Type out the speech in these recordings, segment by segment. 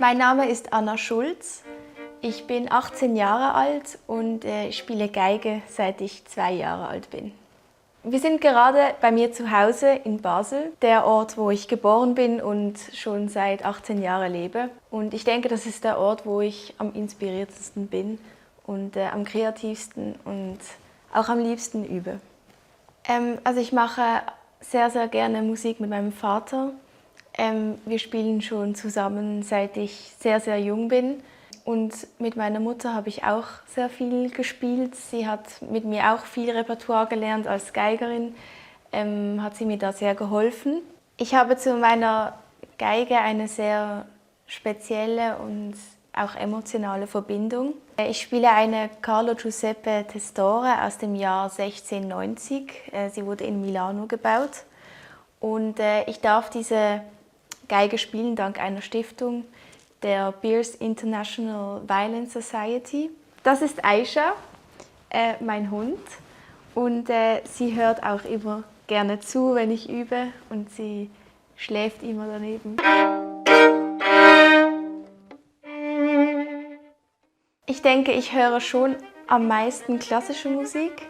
Mein Name ist Anna Schulz. Ich bin 18 Jahre alt und spiele Geige, seit ich 2 Jahre alt bin. Wir sind gerade bei mir zu Hause in Basel, der Ort, wo ich geboren bin und schon seit 18 Jahren lebe. Und ich denke, das ist der Ort, wo ich am inspiriertesten bin und am kreativsten und auch am liebsten übe. Also ich mache sehr, sehr gerne Musik mit meinem Vater. Wir spielen schon zusammen, seit ich sehr, sehr jung bin. Und mit meiner Mutter habe ich auch sehr viel gespielt. Sie hat mit mir auch viel Repertoire gelernt als Geigerin, hat sie mir da sehr geholfen. Ich habe zu meiner Geige eine sehr spezielle und auch emotionale Verbindung. Ich spiele eine Carlo Giuseppe Testore aus dem Jahr 1690. Sie wurde in Milano gebaut. Und ich darf diese Geige spielen dank einer Stiftung, der Beers International Violin Society. Das ist Aisha, mein Hund, und sie hört auch immer gerne zu, wenn ich übe, und sie schläft immer daneben. Ich denke, ich höre schon am meisten klassische Musik.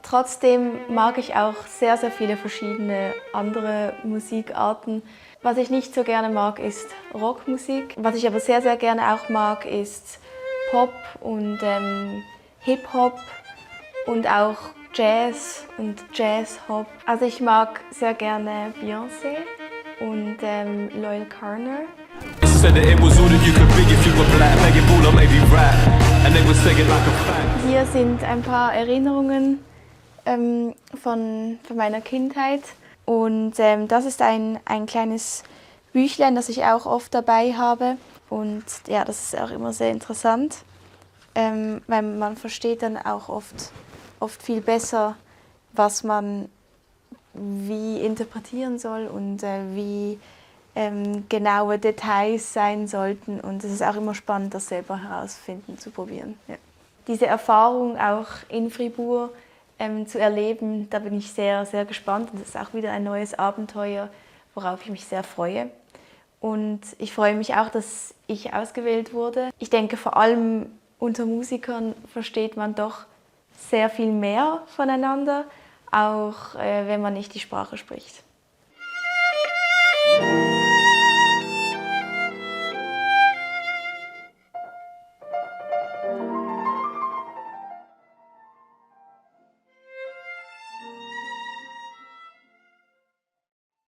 Trotzdem mag ich auch sehr, sehr viele verschiedene andere Musikarten. Was ich nicht so gerne mag, ist Rockmusik. Was ich aber sehr, sehr gerne auch mag, ist Pop und Hip-Hop und auch Jazz und Jazz-Hop. Also ich mag sehr gerne Beyoncé und Loyal Carner. Hier sind ein paar Erinnerungen von meiner Kindheit. Und das ist ein kleines Büchlein, das ich auch oft dabei habe. Und ja, das ist auch immer sehr interessant, weil man versteht dann auch oft viel besser, was man wie interpretieren soll und wie genaue Details sein sollten. Und es ist auch immer spannend, das selber herausfinden, zu probieren. Ja. Diese Erfahrung auch in Fribourg zu erleben, da bin ich sehr, sehr gespannt. Und das ist auch wieder ein neues Abenteuer, worauf ich mich sehr freue. Und ich freue mich auch, dass ich ausgewählt wurde. Ich denke, vor allem unter Musikern versteht man doch sehr viel mehr voneinander, auch wenn man nicht die Sprache spricht.